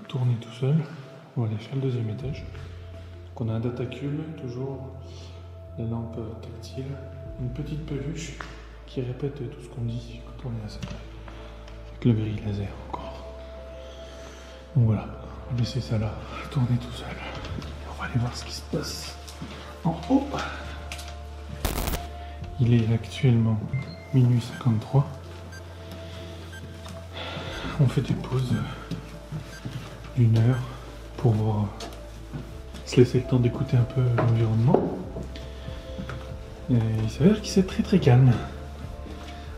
Tourner tout seul. On va aller faire le deuxième étage. Donc on a un datacube, toujours la lampe tactile, une petite peluche qui répète tout ce qu'on dit quand on est à cette table. Avec le gris laser encore. Donc voilà, on va laisser ça là, tourner tout seul. Et on va aller voir ce qui se passe en haut. Il est actuellement minuit 53. On fait des pauses d'une heure pour se laisser le temps d'écouter un peu l'environnement. Et il s'avère qu'il c'est très très calme.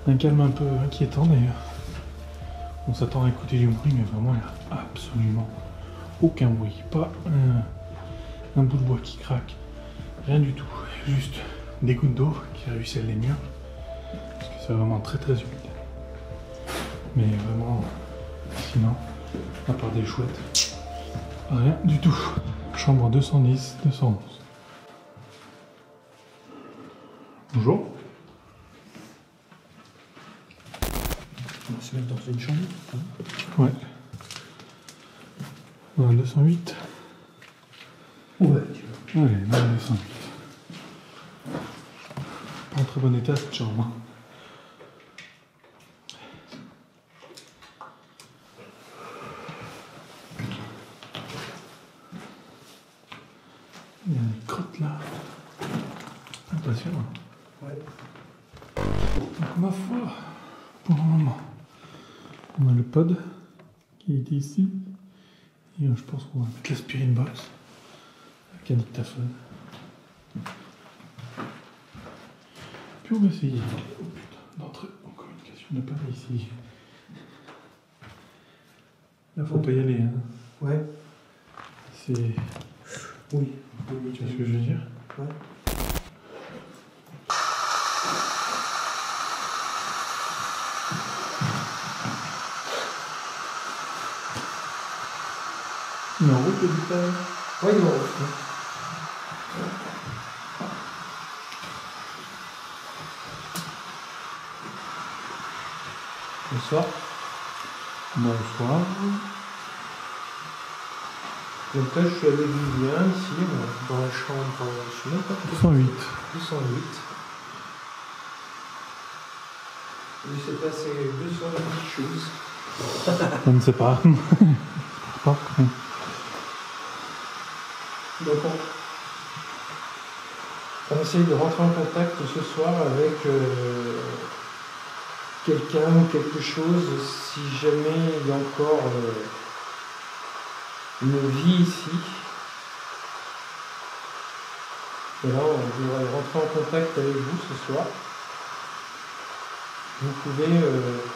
Un calme un peu inquiétant d'ailleurs. On s'attend à écouter du bruit, mais vraiment il n'y a absolument aucun bruit. Pas un bout de bois qui craque. Rien du tout. Juste des gouttes d'eau qui ruissellent les murs. Parce que c'est vraiment très très humide. Mais vraiment, sinon, à part des chouettes, rien du tout. Chambre 210, 211. Bonjour.
On va se mettre dans une chambre.
Ouais. 208.
Ouais.
Allez, 208. Pas en très bon état cette chambre. Il y a des crottes là. Impressionnant.
Ouais.
Donc ma foi, pour le moment, on a le pod qui est ici. Et je pense qu'on va mettre l'aspirine basse avec un dictaphone. Puis on va essayer. Oh putain, d'entrer en communication de pas ici. Là, faut pas y aller. Hein.
Ouais.
C'est.
Oui.
Tu vois ce que je veux dire?
Ouais.
Il est en route le dictaphone?
Ouais, il est en route. Bonsoir.
Bonsoir.
Donc là, je suis avec Julien ici, dans la chambre, je sais même pas.
208.
208. Il s'est passé 208 choses.
On ne sait pas. Pas.
Donc on va essayer de rentrer en contact ce soir avec quelqu'un ou quelque chose, si jamais il y a encore une vie ici. Et là, on voudrait rentrer en contact avec vous ce soir. Vous pouvez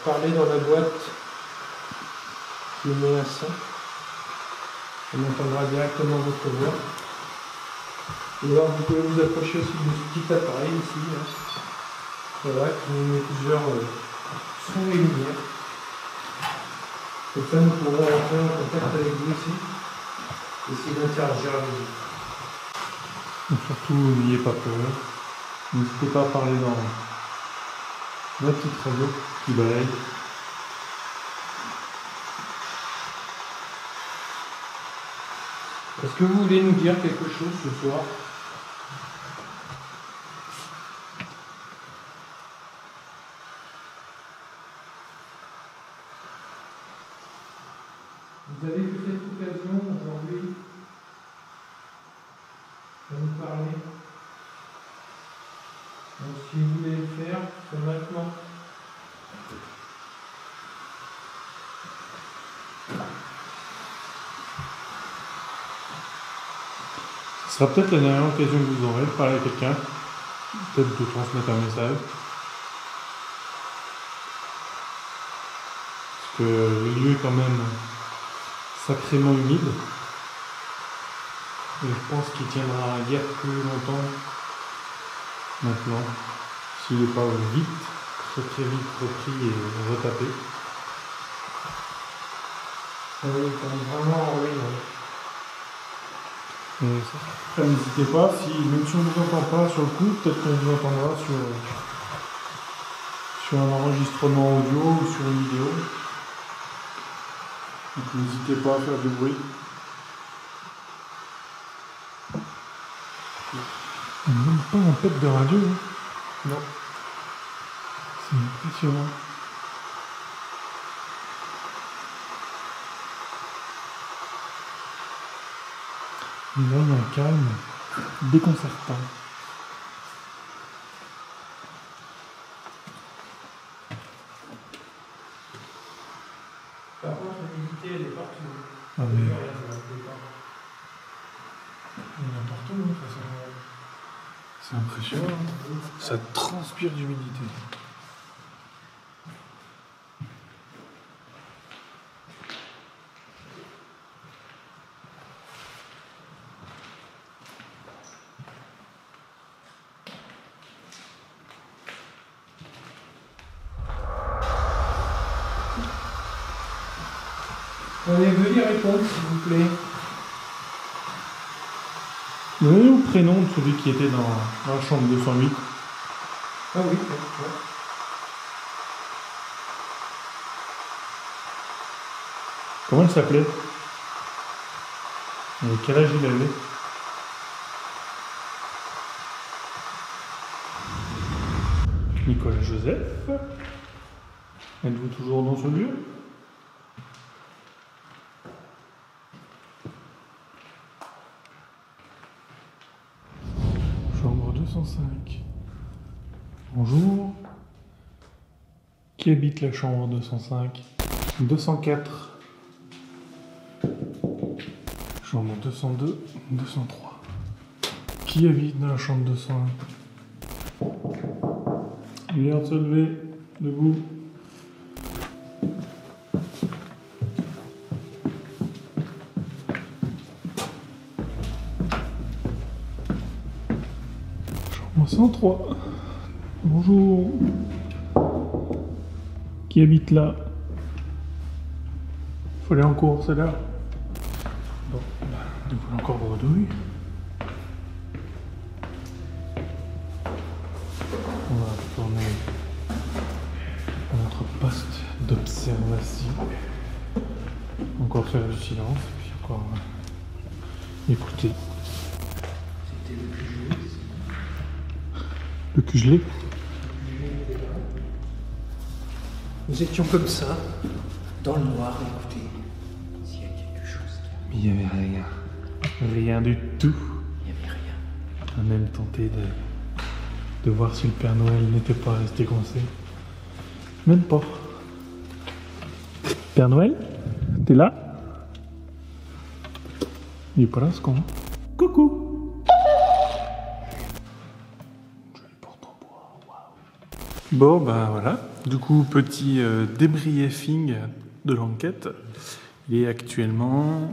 parler dans la boîte qui émet un son. On entendra directement votre voix. Et alors, vous pouvez vous approcher aussi de ce petit appareil ici. Hein. Voilà, qui émet plusieurs sons et lumières. Comme ça, nous pourrons rentrer en contact avec vous ici. Essayer d'interagir avec vous.
Donc surtout, n'ayez pas peur. N'hésitez pas à parler dans la petite radio qui balaye.
Est-ce que vous voulez nous dire quelque chose ce soir? Vous avez eu cette occasion aujourd'hui de nous parler. Donc si vous voulez le faire, c'est maintenant.
Ce sera peut-être la dernière occasion que vous aurez de parler à quelqu'un. Peut-être de transmettre un message. Parce que le lieu est quand même sacrément humide. Et je pense qu'il tiendra guère plus longtemps maintenant. S'il n'est pas vite, très vite repris et retapé.
Oui, vraiment en ruine.
Après, n'hésitez pas, même si on ne vous entend pas sur le coup, peut-être qu'on vous entendra sur un enregistrement audio ou sur une vidéo. Donc n'hésitez pas à faire du bruit. On n'a même pas un pet de radio. Hein.
Non.
C'est impressionnant. Et là, il y a un calme déconcertant.
Par contre, l'humidité, elle est partout.
Ah mais... il y en a partout, de toute façon. C'est impressionnant. Hein. Ça transpire d'humidité.
Veuillez répondre, s'il vous plaît.
Donnez-nous le prénom de celui qui était dans la chambre 208.
Ah oui,
Comment elle s'appelait? Et quel âge il avait? Nicolas Joseph. Êtes-vous toujours dans ce lieu? Chambre 205. Bonjour. Qui habite la chambre 205? 204. Chambre 202, 203. Qui habite dans la chambre 201? Lumière de se lever, debout. Chambre 103. Bonjour. Qui habite là? Faut aller en cours, c'est l'heure. Bon, bah, nous voilà encore bredouille. On va retourner à notre poste d'observation. Encore faire du silence, et puis encore écouter.
C'était le plus gelé.
Le cul gelé.
Nous étions comme ça, dans le noir, écoutez. S'il y a quelque chose.
Mais il n'y avait rien. Rien du tout.
Il n'y avait rien.
On a même tenté de voir si le Père Noël n'était pas resté coincé. Même pas. Père Noël? T'es là? Il est pas là ce con. Coucou! Joli porte en bois, waouh. Bon bah voilà. Du coup, petit débriefing de l'enquête. Il est actuellement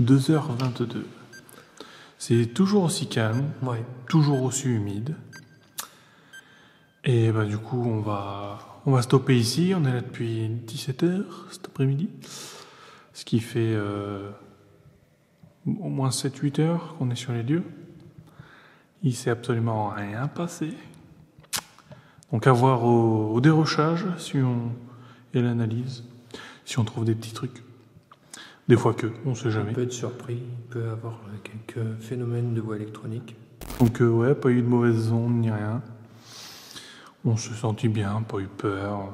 2h22. C'est toujours aussi calme,
Ouais.
toujours aussi humide. Et bah du coup, on va stopper ici. On est là depuis 17h cet après-midi. Ce qui fait au moins 7-8 heures qu'on est sur les lieux. Il s'est absolument rien passé. Donc à voir au dérochage et l'analyse, si on trouve des petits trucs. Des fois que, on sait jamais.
Il peut être surpris, il peut avoir quelques phénomènes de voix électronique.
Donc ouais, pas eu de mauvaise onde ni rien. On se sentit bien, pas eu peur.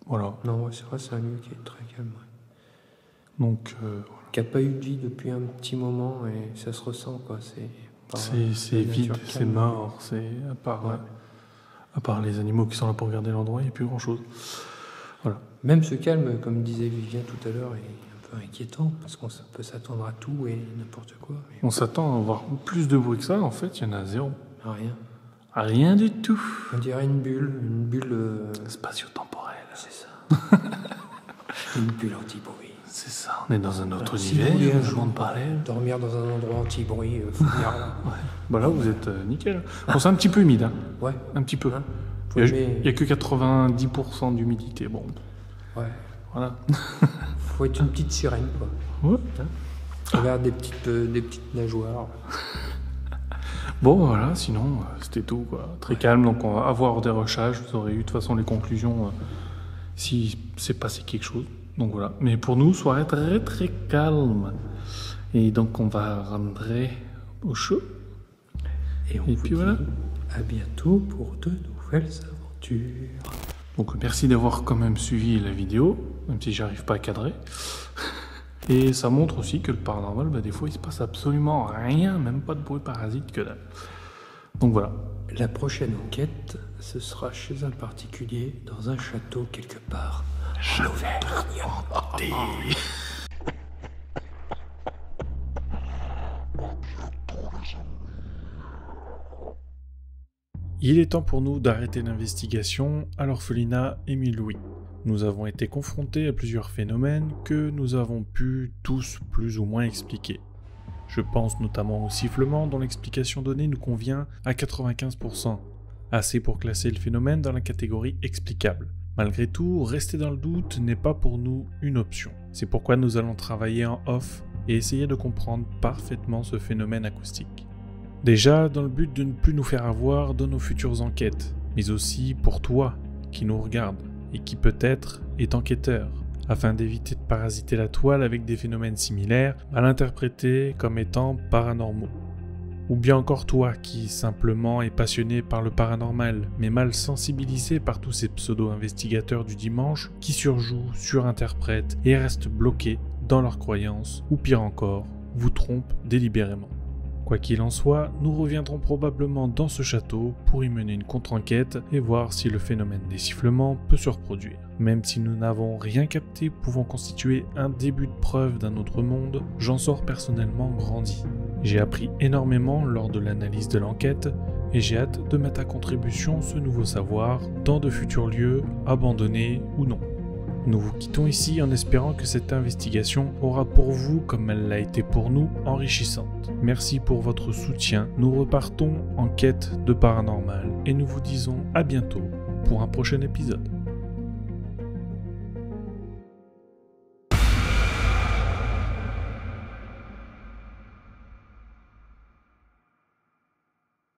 Voilà.
Non, ouais, c'est vrai, c'est un lieu qui est très calme. Ouais.
Donc voilà.
Qui n'a pas eu de vie depuis un petit moment et ça se ressent, quoi.
C'est vide, c'est mort, c'est
Ouais.
à part les animaux qui sont là pour regarder l'endroit, il n'y a plus grand chose. Voilà.
Même ce calme, comme disait Vivien tout à l'heure, est un peu inquiétant parce qu'on peut s'attendre à tout et n'importe quoi. Mais
On s'attend à avoir plus de bruit que ça, en fait, il y en a zéro.
rien.
Rien du tout.
On dirait une bulle.
Spatio-temporel.
C'est ça. Une bulle anti-bruit.
C'est ça, on est dans un autre
Alors, si vous voulez
univers,
un
un
jour
monde parallèle.
dormir dans un endroit anti-bruit, faut venir là.
Bah là, vous êtes nickel. Bon, c'est un petit peu humide, hein.
Ouais.
Un petit peu.
Hein,
Il
faut
n'y
aimer-
a que 90% d'humidité. Bon,
Ouais.
voilà.
Faut être une petite sirène, quoi.
Ouais.
Regarde des petites nageoires.
Bon, voilà, sinon, c'était tout, quoi. Très calme, donc on va avoir des recherches. Vous aurez eu de toute façon les conclusions si c'est passé quelque chose. Donc voilà. Mais pour nous, soirée très très calme. Et donc on va rentrer au chaud.
Et on
Et
vous
puis
dit
voilà.
à bientôt pour de nouvelles aventures.
Donc merci d'avoir quand même suivi la vidéo, même si j'arrive pas à cadrer. Et ça montre aussi que le paranormal, bah, des fois il se passe absolument rien, même pas de bruit parasite que dalle. Donc voilà.
La prochaine enquête, ce sera chez un particulier dans un château quelque part. En Auvergne.
Il est temps pour nous d'arrêter l'investigation à l'orphelinat Émile Louis. Nous avons été confrontés à plusieurs phénomènes que nous avons pu tous plus ou moins expliquer. Je pense notamment au sifflement dont l'explication donnée nous convient à 95%, assez pour classer le phénomène dans la catégorie explicable. Malgré tout, rester dans le doute n'est pas pour nous une option. C'est pourquoi nous allons travailler en off et essayer de comprendre parfaitement ce phénomène acoustique. Déjà, dans le but de ne plus nous faire avoir dans nos futures enquêtes, mais aussi pour toi qui nous regarde et qui peut-être est enquêteur, afin d'éviter de parasiter la toile avec des phénomènes similaires, mal interprétés comme étant paranormaux. Ou bien encore toi qui simplement est passionné par le paranormal, mais mal sensibilisé par tous ces pseudo-investigateurs du dimanche qui surjouent, surinterprètent et restent bloqués dans leurs croyances, ou pire encore, vous trompent délibérément. Quoi qu'il en soit, nous reviendrons probablement dans ce château pour y mener une contre-enquête et voir si le phénomène des sifflements peut se reproduire. Même si nous n'avons rien capté pouvant constituer un début de preuve d'un autre monde, j'en sors personnellement grandi. J'ai appris énormément lors de l'analyse de l'enquête et j'ai hâte de mettre à contribution ce nouveau savoir dans de futurs lieux, abandonnés ou non. Nous vous quittons ici en espérant que cette investigation aura pour vous, comme elle l'a été pour nous, enrichissante. Merci pour votre soutien, nous repartons en quête de paranormal et nous vous disons à bientôt pour un prochain épisode.